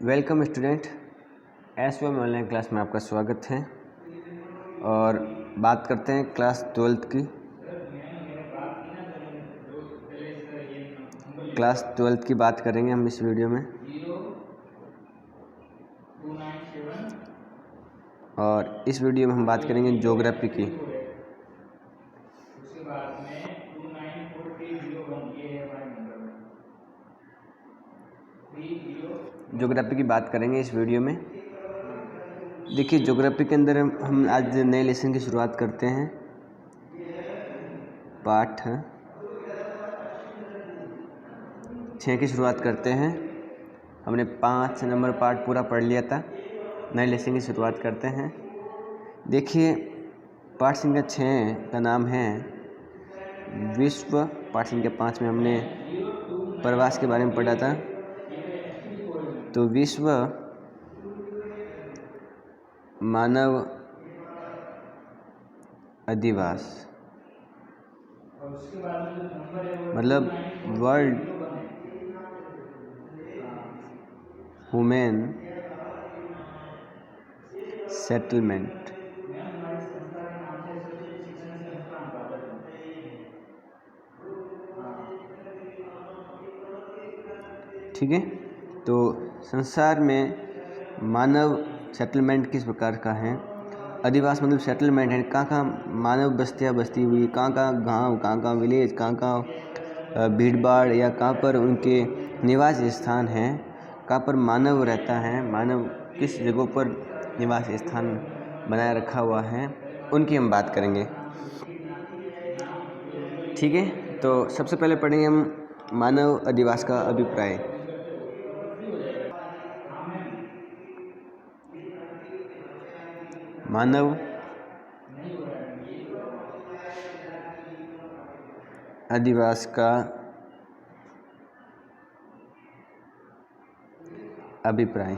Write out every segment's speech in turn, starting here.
Welcome student, SVM online class में आपका स्वागत है। और बात करते हैं क्लास 12th की। क्लास 12th की बात करेंगे हम इस वीडियो में। और इस वीडियो में हम बात करेंगे ज्योग्राफी की। ज्योग्राफी की बात करेंगे इस वीडियो में। देखिए, ज्योग्राफी के अंदर हम आज नए लेसन की शुरुआत करते हैं। पाठ 6 की शुरुआत करते हैं। हमने 5 नंबर पार्ट पूरा पढ़ लिया था। नए लेसन की शुरुआत करते हैं। देखिए, पाठ संख्या 6 का नाम है विश्व। पाठ संख्या 5 में हमने प्रवास के बारे में पढ़ा था। तो विश्व मानव अधिवास मतलब वर्ल्ड ह्यूमन सेटलमेंट। ठीक है, तो संसार में मानव सेटलमेंट किस प्रकार का है। अधिवास मतलब सेटलमेंट है, कहाँ कहाँ मानव बस्तियाँ बसती हुई, कहाँ कहाँ गाँव, कहाँ विलेज, कहाँ भीड़ भाड़ या कहाँ पर उनके निवास स्थान हैं, कहाँ पर मानव रहता है, मानव किस जगहों पर निवास स्थान बनाए रखा हुआ है, उनकी हम बात करेंगे। ठीक है, तो सबसे पहले पढ़ेंगे हम मानव अधिवास का अभिप्राय। मानव अधिवास का अभिप्राय।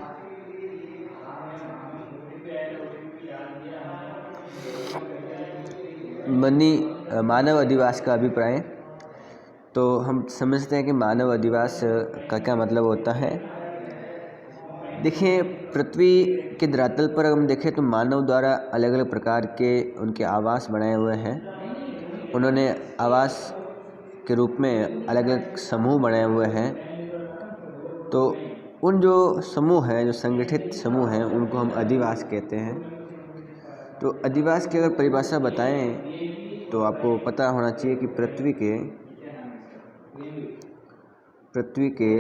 मानव अधिवास का अभिप्राय। तो हम समझते हैं कि मानव अधिवास का क्या मतलब होता है। देखिए, पृथ्वी के धरातल पर हम देखें तो मानव द्वारा अलग अलग प्रकार के उनके आवास बनाए हुए हैं। उन्होंने आवास के रूप में अलग अलग समूह बनाए हुए हैं। तो उन जो समूह हैं, जो संगठित समूह हैं, उनको हम अधिवास कहते हैं। तो अधिवास की अगर परिभाषा बताएं तो आपको पता होना चाहिए कि पृथ्वी के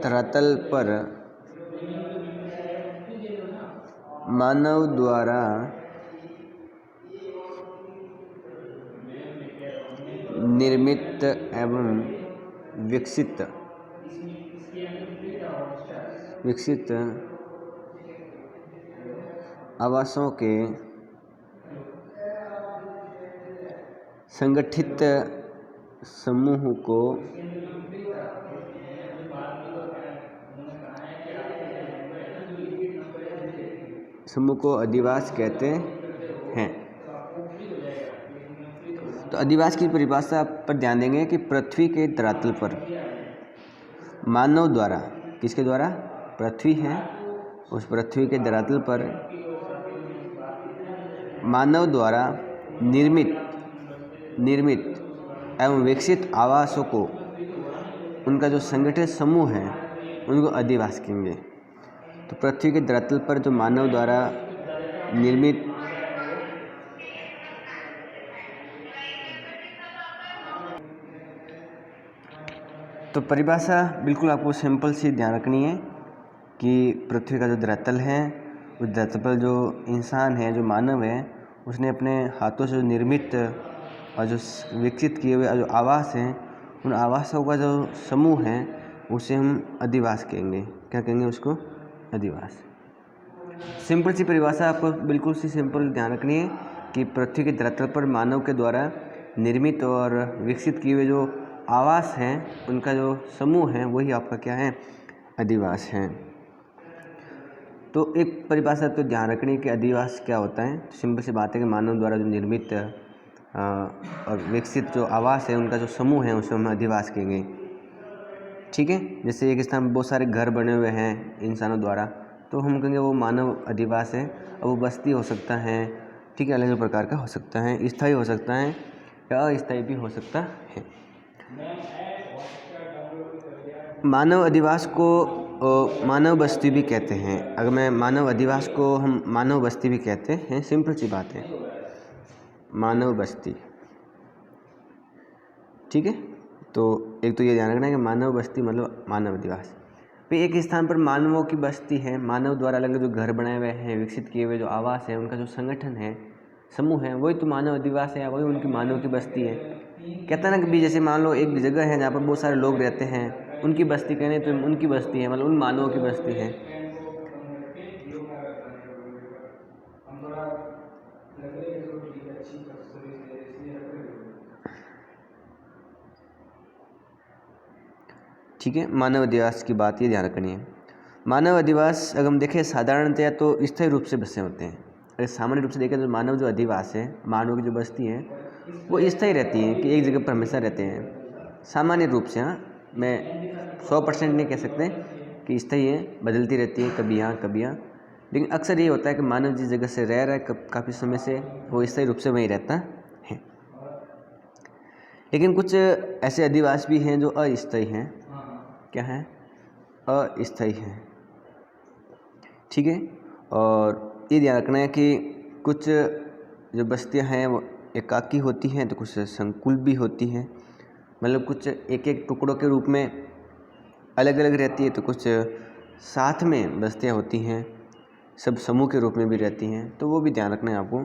धरातल पर मानव द्वारा निर्मित एवं विकसित आवासों के संगठित समूह को अधिवास कहते हैं। तो अधिवास की परिभाषा पर ध्यान देंगे कि पृथ्वी के धरातल पर मानव द्वारा, किसके द्वारा, पृथ्वी है, उस पृथ्वी के धरातल पर मानव द्वारा निर्मित एवं विकसित आवासों को, उनका जो संगठित समूह है, उनको अधिवास कहेंगे। तो पृथ्वी के धरातल पर जो मानव द्वारा निर्मित तो परिभाषा बिल्कुल आपको सिंपल सी ध्यान रखनी है कि पृथ्वी का जो धरातल है, उस धरातल पर जो इंसान है, जो मानव है, उसने अपने हाथों से जो निर्मित और जो विकसित किए हुए जो आवास हैं, उन आवासों का जो समूह है, उसे हम अधिवास कहेंगे। क्या कहेंगे उसको? अधिवास। सिंपल सी परिभाषा आपको बिल्कुल सी सिंपल ध्यान रखनी है कि पृथ्वी के धरातल पर मानव के द्वारा निर्मित और विकसित किए हुए जो आवास हैं, उनका जो समूह है, वही आपका क्या है? अधिवास है। तो एक परिभाषा तो ध्यान रखनी कि अधिवास क्या होता है। सिंपल सी बात है कि मानव द्वारा जो निर्मित और विकसित जो आवास है, उनका जो समूह है, उसे हम अधिवास कहेंगे। ठीक है। जैसे एक स्थान पर बहुत सारे घर बने हुए हैं इंसानों द्वारा, तो हम कहेंगे वो मानव अधिवास है। और वो बस्ती हो सकता है, ठीक है, अलग अलग प्रकार का हो सकता है, स्थायी हो सकता है या अस्थायी भी हो सकता है। मानव अधिवास को मानव बस्ती भी कहते हैं। अगर मैं मानव अधिवास को हम मानव बस्ती भी कहते हैं, सिंपल सी बात है, मानव बस्ती, ठीक है। तो एक तो ये ध्यान रखना है कि मानव बस्ती मतलब मानव अधिवास। फिर एक स्थान पर मानवों की बस्ती है, मानव द्वारा अलग अलग जो घर बनाए हुए हैं, विकसित किए हुए जो आवास है, उनका जो संगठन है, समूह है, वही तो मानव अधिवास है, वही उनकी मानव की बस्ती है। कहता है ना कि भी जैसे मान लो एक जगह है जहाँ पर बहुत सारे लोग रहते हैं, उनकी बस्ती कहने तो उनकी बस्ती है, मतलब उन मानवों की बस्ती है। ठीक है, मानव अधिवास की बात ये ध्यान रखनी है। मानव अधिवास अगर हम देखें साधारणतया तो स्थायी रूप से बसे होते हैं। अगर सामान्य रूप से देखें तो मानव जो अधिवास है, मानव की जो बस्ती है, वो स्थायी रहती है कि एक जगह पर हमेशा रहते हैं सामान्य रूप से। हाँ, मैं 100% नहीं कह सकते कि स्थायी है, बदलती रहती है, कभी यहाँ कभी यहाँ, लेकिन अक्सर ये होता है कि मानव जिस जगह से रह रहा है काफ़ी समय से, वो स्थायी रूप से वहीं रहता है। लेकिन कुछ ऐसे अधिवास भी हैं जो अस्थायी हैं। क्या है? अस्थायी हैं, ठीक है। और ये ध्यान रखना है कि कुछ जो बस्तियां हैं वो एकाकी होती हैं, तो कुछ संकुल भी होती हैं, मतलब कुछ एक एक टुकड़ों के रूप में अलग अलग रहती है, तो कुछ साथ में बस्तियां होती हैं, सब समूह के रूप में भी रहती हैं, तो वो भी ध्यान रखना है आपको।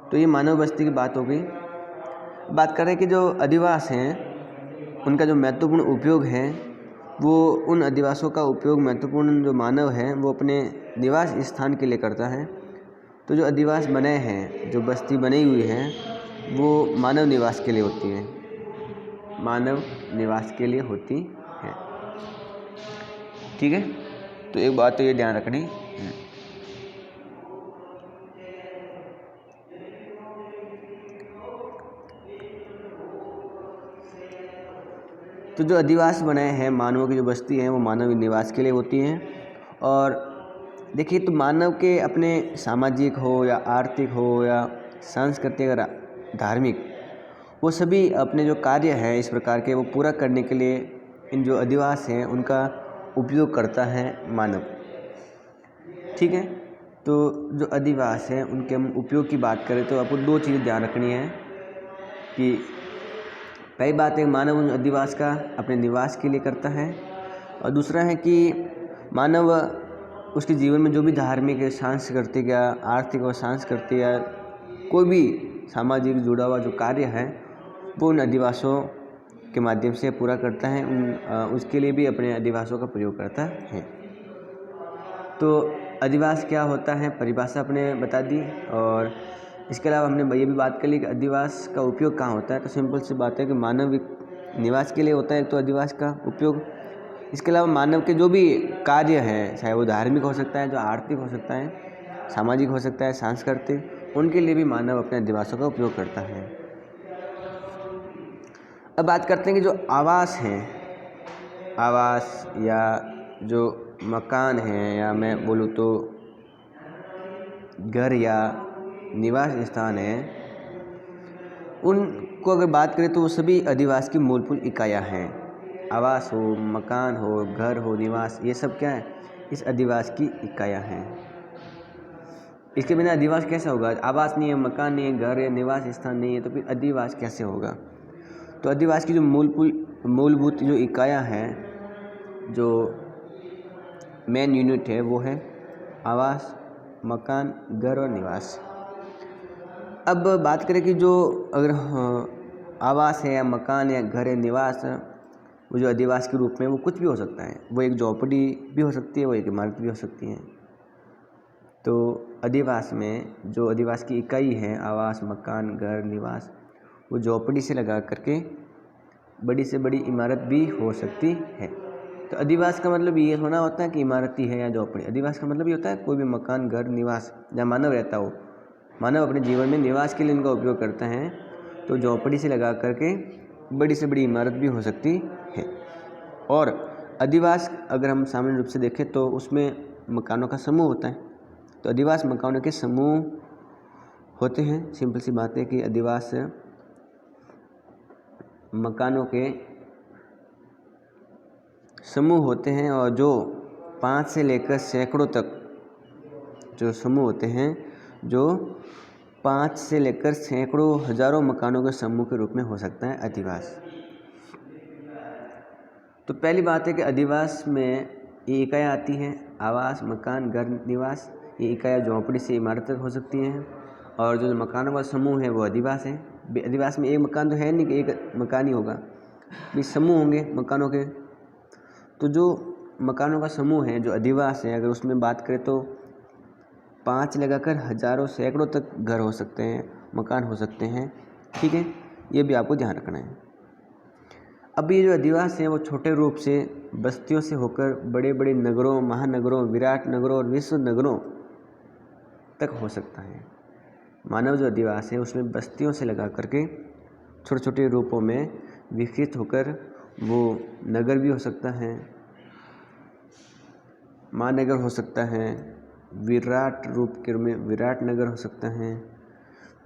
तो ये मानव बस्ती की बात हो गई। बात करें कि जो अधिवास हैं उनका जो महत्वपूर्ण उपयोग है, वो उन अधिवासों का उपयोग महत्वपूर्ण जो मानव है वो अपने निवास स्थान के लिए करता है। तो जो अधिवास बने हैं, जो बस्ती बनी हुई है, वो मानव निवास के लिए होती है, मानव निवास के लिए होती है, ठीक है। तो एक बात तो ये ध्यान रखनी है। तो जो अधिवास बनाए हैं, मानवों की जो बस्ती है, वो मानव निवास के लिए होती हैं। और देखिए, तो मानव के अपने सामाजिक हो या आर्थिक हो या सांस्कृतिक या धार्मिक, वो सभी अपने जो कार्य हैं इस प्रकार के वो पूरा करने के लिए इन जो अधिवास हैं उनका उपयोग करता है मानव, ठीक है। तो जो अधिवास हैं उनके हम उपयोग की बात करें तो आपको दो चीज़ें ध्यान रखनी है कि पहली बात है मानव उन अधिवास का अपने निवास के लिए करता है, और दूसरा है कि मानव उसके जीवन में जो भी धार्मिक, सांस्कृतिक या आर्थिक और सांस्कृतिक या कोई भी सामाजिक जुड़ा हुआ जो कार्य है वो उन अधिवासों के माध्यम से पूरा करता है, उसके लिए भी अपने अधिवासों का प्रयोग करता है। तो अधिवास क्या होता है, परिभाषा अपने बता दी। और इसके अलावा हमने ये भी बात कर ली कि अधिवास का उपयोग कहाँ होता है। तो सिंपल सी बात है कि मानव निवास के लिए होता है तो अधिवास का उपयोग। इसके अलावा मानव के जो भी कार्य हैं, चाहे वो धार्मिक हो सकता है, जो आर्थिक हो सकता है, सामाजिक हो सकता है, सांस्कृतिक, उनके लिए भी मानव अपने अधिवासों का उपयोग करता है। अब बात करते हैं कि जो आवास हैं, आवास या जो मकान हैं, या मैं बोलूँ तो घर या निवास स्थान है, उनको अगर बात करें तो वो सभी अधिवास की मूलभूत इकाइयाँ हैं। आवास हो, मकान हो, घर हो, निवास, ये सब क्या है, इस अधिवास की इकाइयाँ हैं। इसके बिना अधिवास कैसा होगा? आवास नहीं है, मकान नहीं है, घर या निवास स्थान नहीं है, तो फिर अधिवास कैसे होगा? तो अधिवास की जो मूलभूत जो इकाइयाँ हैं, जो मेन यूनिट है, वो है आवास, मकान, घर और निवास। अब बात करें कि जो अगर आवास है या मकान या घर या निवास, वो जो अधिवास के रूप में वो कुछ भी हो सकता है। वो एक झोपड़ी भी हो सकती है, वो एक इमारत भी हो सकती है। तो अधिवास में जो अधिवास की इकाई है, आवास, मकान, घर, निवास, वो झोपड़ी से लगा करके बड़ी से बड़ी इमारत भी हो सकती है। तो अधिवास का मतलब ये थोड़ा होता है कि इमारत ही है या झोपड़ी। अधिवास का मतलब ये होता है कोई भी मकान, घर, निवास जहाँ मानव रहता हो, मानव अपने जीवन में निवास के लिए इनका उपयोग करता है। तो झोपड़ी से लगा करके बड़ी से बड़ी इमारत भी हो सकती है। और अधिवास अगर हम सामान्य रूप से देखें तो उसमें मकानों का समूह होता है। तो अधिवास मकानों के समूह होते हैं। सिंपल सी बात है कि अधिवास मकानों के समूह होते हैं और जो 5 से लेकर सैकड़ों तक जो समूह होते हैं, जो 5 से लेकर सैकड़ों हजारों मकानों के समूह के रूप में हो सकता है अधिवास। तो पहली बात है कि अधिवास में ये इकाइयाँ आती हैं, आवास, मकान, घर, निवास। ये इकाइयाँ झोंपड़ी से इमारत तक हो सकती हैं और जो मकानों का समूह है वो अधिवास है। अधिवास में एक मकान तो है नहीं कि एक मकान ही होगा, ये समूह होंगे मकानों के। तो जो मकानों का समूह है जो अधिवास है, अगर उसमें बात करें तो 5 लगाकर हजारों सैकड़ों तक घर हो सकते हैं, मकान हो सकते हैं। ठीक है, ये भी आपको ध्यान रखना है। अब ये जो अधिवास है वो छोटे रूप से बस्तियों से होकर बड़े बड़े नगरों, महानगरों, विराट नगरों और विश्व नगरों तक हो सकता है। मानव जो अधिवास है उसमें बस्तियों से लगा करके छोटे छोटे रूपों में विकसित होकर वो नगर भी हो सकता है, महानगर हो सकता है, विराट रूप के रूप में विराट नगर हो सकता है,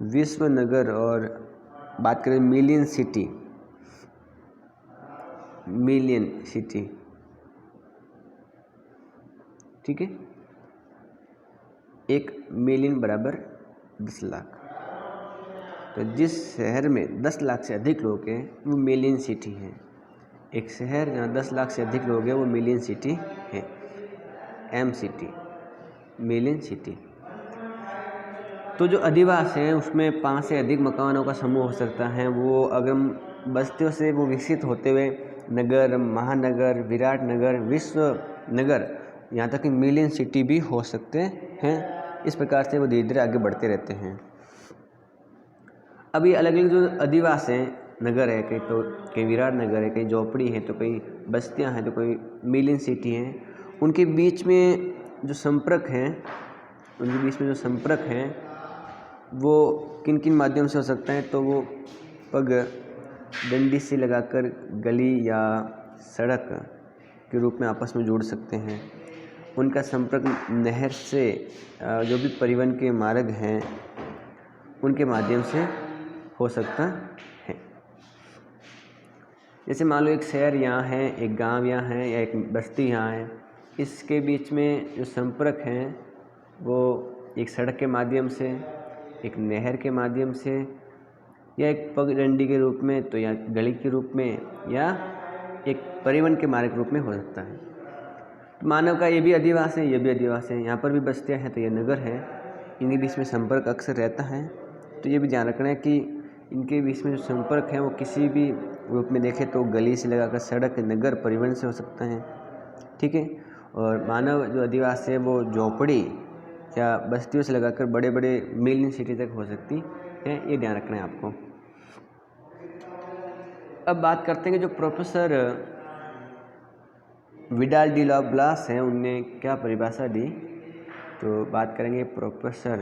विश्व नगर, और बात करें मिलियन सिटी, ठीक है। 1 मिलियन बराबर 20 लाख। तो जिस शहर में 10 लाख से अधिक लोग हैं वो मिलियन सिटी है। एक शहर जहाँ 10 लाख से अधिक लोग हैं वो मिलियन सिटी है, MCT, मिलियन सिटी। तो जो अधिवास है उसमें 5 से अधिक मकानों का समूह हो सकता है। वो अगर बस्तियों से वो विकसित होते हुए नगर, महानगर, विराट नगर, विश्व नगर, यहाँ तक कि मिलियन सिटी भी हो सकते हैं। इस प्रकार से वो धीरे धीरे आगे बढ़ते रहते हैं। अब ये अलग अलग जो अधिवास हैं, नगर है, कहीं विराट नगर है, कहीं झोपड़ी है, तो कहीं बस्तियाँ हैं, तो कोई मिलियन सिटी हैं, उनके बीच में जो संपर्क हैं वो किन किन माध्यम से हो सकता है। तो वो पग डंडी से लगाकर गली या सड़क के रूप में आपस में जोड़ सकते हैं। उनका संपर्क नहर से, जो भी परिवहन के मार्ग हैं उनके माध्यम से हो सकता है। जैसे मान लो एक शहर यहाँ है, एक गांव यहाँ है, या एक बस्ती यहाँ है, इसके बीच में जो संपर्क हैं वो एक सड़क के माध्यम से, एक नहर के माध्यम से, या एक पगडंडी के रूप में, तो या गली के रूप में, या एक परिवहन के मार्ग के रूप में हो सकता है। तो मानव का ये भी अधिवास है, ये भी अधिवास है। यहाँ पर भी बस्तियाँ हैं तो ये नगर है, इनके बीच में संपर्क अक्सर रहता है। तो ये भी ध्यान रखना है कि इनके बीच में जो संपर्क है वो किसी भी रूप में देखें तो गली से लगाकर सड़क, नगर, परिवहन से हो सकता है। ठीक है। और मानव जो अधिवास है वो झोपड़ी या बस्तियों से लगाकर बड़े बड़े मिलियन सिटी तक हो सकती है। ये ध्यान रखना है आपको। अब बात करते हैं कि जो प्रोफेसर विडाल डी लॉब्लास हैं उनने क्या परिभाषा दी। तो बात करेंगे प्रोफेसर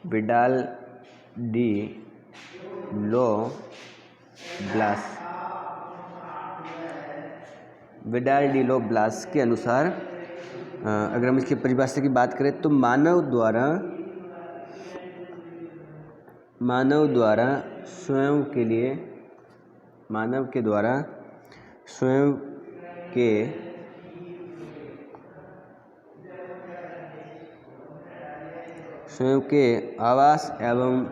विडाल डी लॉब्लास के अनुसार, अगर हम इसकी परिभाषा की बात करें तो मानव द्वारा स्वयं के आवास एवं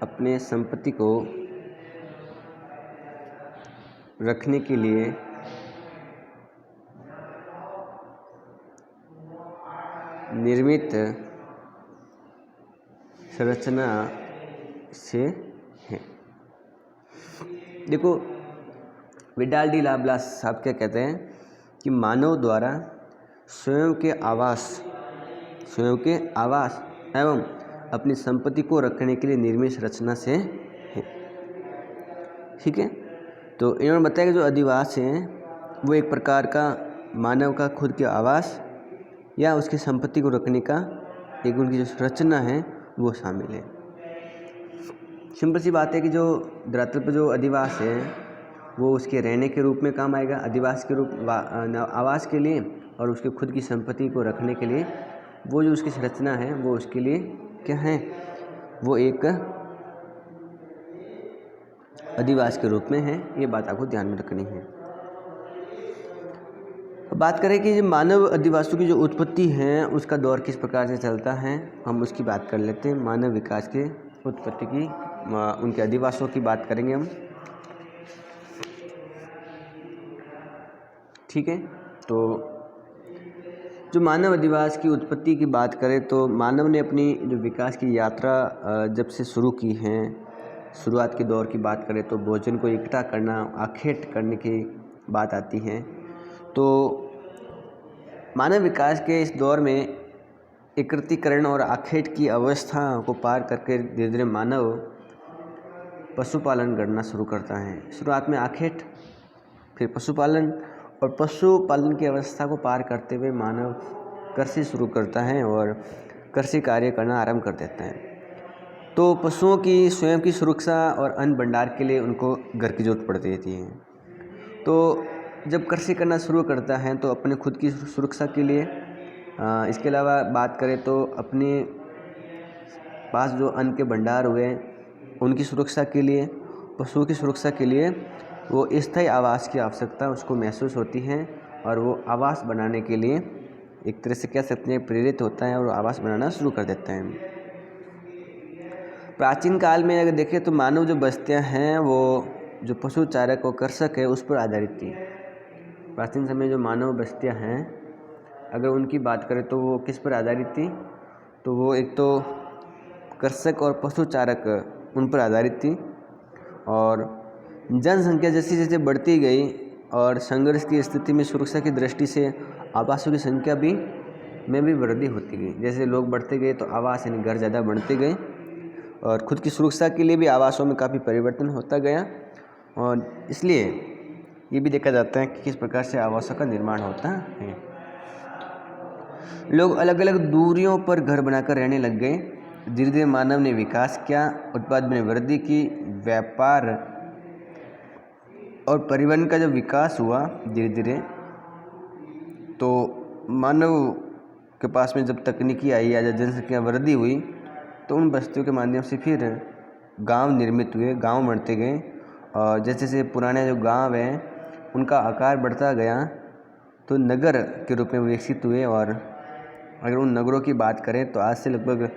अपनी संपत्ति को रखने के लिए निर्मित संरचना से है। देखो, विडाल डी लॉब्लास साहब क्या कहते हैं कि मानव द्वारा स्वयं के आवास एवं अपनी संपत्ति को रखने के लिए निर्मित संरचना से है। ठीक है। तो इन्होंने बताया कि जो अधिवास है वो एक प्रकार का मानव का खुद के आवास या उसकी संपत्ति को रखने का एक उनकी जो रचना है वो शामिल है। सिंपल सी बात है कि जो धरातल पर जो अधिवास है वो उसके रहने के रूप में काम आएगा, अधिवास के रूप आवास के लिए, और उसके खुद की संपत्ति को रखने के लिए वो जो उसकी संरचना है वो उसके लिए क्या है, वो एक अधिवास के रूप में है। ये बात आपको ध्यान में रखनी है। बात करें कि मानव अधिवासों की जो उत्पत्ति है उसका दौर किस प्रकार से चलता है, हम उसकी बात कर लेते हैं। मानव विकास के उत्पत्ति की, उनके अधिवासों की बात करेंगे हम, ठीक है। तो जो मानव अधिवास की उत्पत्ति की बात करें तो मानव ने अपनी जो विकास की यात्रा जब से शुरू की है, शुरुआत के दौर की बात करें तो भोजन को इकट्ठा करना, आखेट करने की बात आती है। तो मानव विकास के इस दौर में एकत्रीकरण और आखेट की अवस्था को पार करके धीरे धीरे मानव पशुपालन करना शुरू करता है। शुरुआत में आखेट, फिर पशुपालन, और पशुपालन की अवस्था को पार करते हुए मानव कृषि शुरू करता है और कृषि कार्य करना आरंभ कर देता है। तो पशुओं की स्वयं की सुरक्षा और अन्न भंडार के लिए उनको घर की जरूरत पड़ती रहती है। तो जब कृषि करना शुरू करता है तो अपने खुद की सुरक्षा के लिए, इसके अलावा बात करें तो अपने पास जो अन्न के भंडार हुए उनकी सुरक्षा के लिए, पशुओं की सुरक्षा के लिए वो स्थायी आवास की आवश्यकता उसको महसूस होती है, और वो आवास बनाने के लिए एक तरह से कह सकते हैं प्रेरित होता है और आवास बनाना शुरू कर देता है। प्राचीन काल में अगर देखें तो मानव जो बस्तियां हैं वो जो पशु चारक और कृषक है उस पर आधारित थी। प्राचीन समय जो मानव बस्तियां हैं अगर उनकी बात करें तो वो किस पर आधारित थी, तो वो एक तो कृषक और पशु चारक उन पर आधारित थी। और जनसंख्या जैसे जैसे बढ़ती गई और संघर्ष की स्थिति में सुरक्षा की दृष्टि से आवासों की संख्या में भी वृद्धि होती गई। जैसे लोग बढ़ते गए तो आवास यानी घर ज़्यादा बढ़ते गए, और खुद की सुरक्षा के लिए भी आवासों में काफ़ी परिवर्तन होता गया। और इसलिए ये भी देखा जाता है कि किस प्रकार से आवासों का निर्माण होता है। लोग अलग अलग दूरियों पर घर बनाकर रहने लग गए। धीरे धीरे मानव ने विकास किया, उत्पादन में वृद्धि की, व्यापार और परिवहन का जब विकास हुआ धीरे धीरे, तो मानव के पास में जब तकनीकी आई या जब जनसंख्या वृद्धि हुई तो उन बस्तियों के माध्यम से फिर गांव निर्मित हुए, गांव बढ़ते गए। और जैसे जैसे पुराने जो गांव हैं उनका आकार बढ़ता गया तो नगर के रूप में विकसित हुए। और अगर उन नगरों की बात करें तो आज से लगभग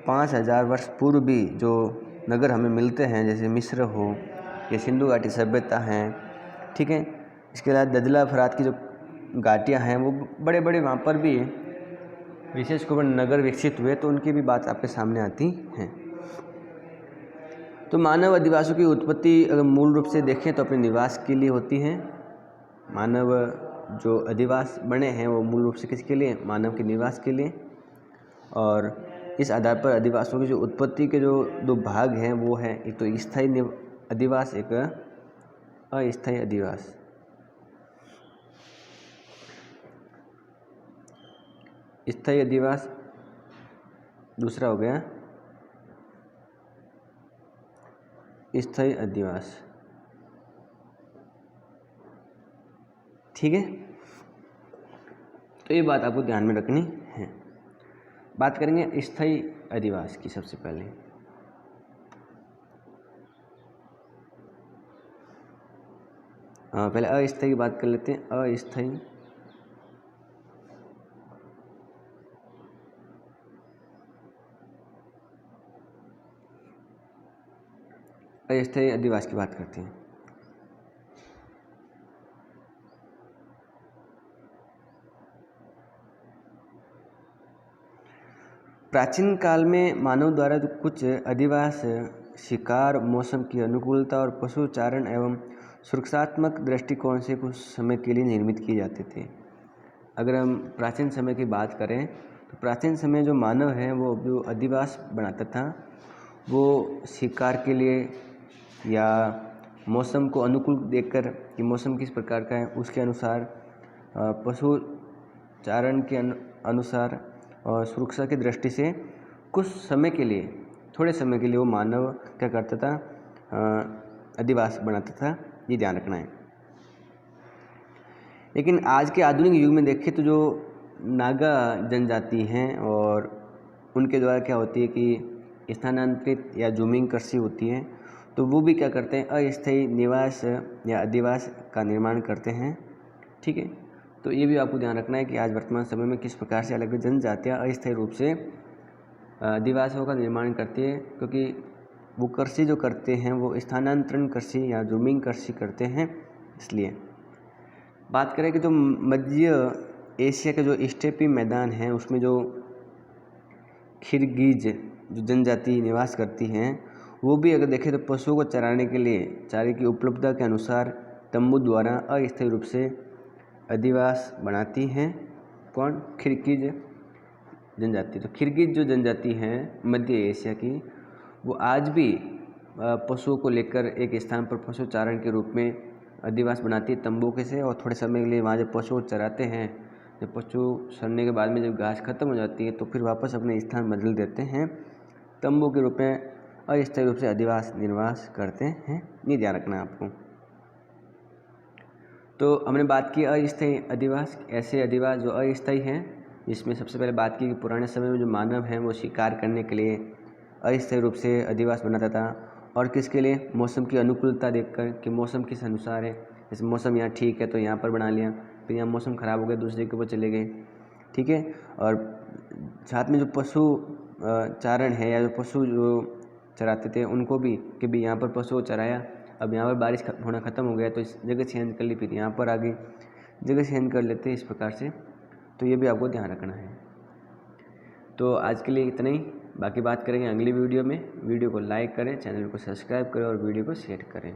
5000 वर्ष पूर्व भी जो नगर हमें मिलते हैं, जैसे मिस्र हो या सिंधु घाटी सभ्यता हैं, ठीक है। इसके अलावा दजला फरात की जो घाटियाँ हैं वो बड़े बड़े वहाँ पर भी विशेष रूप से नगर विकसित हुए, तो उनकी भी बात आपके सामने आती है। तो मानव अधिवासों की उत्पत्ति अगर मूल रूप से देखें तो अपने निवास के लिए होती है। मानव जो अधिवास बने हैं वो मूल रूप से किसके लिए, मानव के निवास के लिए। और इस आधार पर अधिवासों की जो उत्पत्ति के जो दो भाग हैं वो है, एक तो स्थायी अधिवास, एक अस्थायी अधिवास। स्थायी अधिवास दूसरा हो गया स्थायी अधिवास, ठीक है। तो ये बात आपको ध्यान में रखनी है। बात करेंगे स्थायी अधिवास की सबसे पहले। पहले अस्थायी की बात कर लेते हैं। अस्थायी अस्थायी अधिवास की बात करते हैं। प्राचीन काल में मानव द्वारा जो कुछ अधिवास शिकार, मौसम की अनुकूलता और पशुचारण एवं सुरक्षात्मक दृष्टिकोण से कुछ समय के लिए निर्मित किए जाते थे। अगर हम प्राचीन समय की बात करें तो प्राचीन समय जो मानव है वो जो अधिवास बनाता था वो शिकार के लिए या मौसम को अनुकूल देखकर कि मौसम किस प्रकार का है उसके अनुसार, पशु चारण के अनुसार और सुरक्षा की दृष्टि से कुछ समय के लिए, थोड़े समय के लिए वो मानव क्या करता था, अधिवास बनाता था। ये ध्यान रखना है। लेकिन आज के आधुनिक युग में देखें तो जो नागा जनजाति हैं और उनके द्वारा क्या होती है कि स्थानांतरित या जूमिंग कृषि होती है, तो वो भी क्या करते हैं, अस्थायी निवास या अधिवास का निर्माण करते हैं। ठीक है, तो ये भी आपको ध्यान रखना है कि आज वर्तमान समय में किस प्रकार से अलग अलग जनजातियाँ अस्थायी रूप से अधिवासों का निर्माण करती है, क्योंकि वो कृषि जो करते हैं वो स्थानांतरण कृषि या जूमिंग कृषि करते हैं। इसलिए बात करें कि जो मध्य एशिया के जो स्टेपी मैदान हैं उसमें जो किर्गिज जो जनजाति निवास करती हैं, वो भी अगर देखें तो पशुओं को चराने के लिए चारे की उपलब्धता के अनुसार तंबू द्वारा अस्थायी रूप से अधिवास बनाती हैं। कौन? किर्गिज जनजाति। तो किर्गिज जो जनजाति हैं मध्य एशिया की, वो आज भी पशुओं को लेकर एक स्थान पर पशु चारण के रूप में अधिवास बनाती है तंबू के से, और थोड़े समय के लिए वहाँ जब पशु चराते हैं, जब पशु सड़ने के बाद में जब घास खत्म हो जाती है तो फिर वापस अपने स्थान बदल देते हैं, तंबू के रूप में अस्थायी रूप से अधिवास निर्वास करते हैं। ये ध्यान रखना है आपको। तो हमने बात की अस्थायी अधिवास, ऐसे अधिवास जो अस्थायी हैं, जिसमें सबसे पहले बात की कि पुराने समय में जो मानव हैं वो शिकार करने के लिए अस्थायी रूप से अधिवास बनाता था, और किसके लिए? मौसम की अनुकूलता देखकर कि मौसम किस अनुसार है, जैसे मौसम यहाँ ठीक है तो यहाँ पर बना लिया, फिर यहाँ मौसम ख़राब हो गया दूसरे के ऊपर चले गए। ठीक है, और साथ में जो पशु चारण है या जो पशु जो चराते थे उनको भी कि भी यहाँ पर पशु चराया, अब यहाँ पर बारिश होना ख़त्म हो गया तो इस जगह चेंज कर ली, फिर यहाँ पर आगे जगह चेंज कर लेते हैं इस प्रकार से। तो ये भी आपको ध्यान रखना है। तो आज के लिए इतना ही, बाकी बात करेंगे अगली वीडियो में। वीडियो को लाइक करें, चैनल को सब्सक्राइब करें और वीडियो को शेयर करें।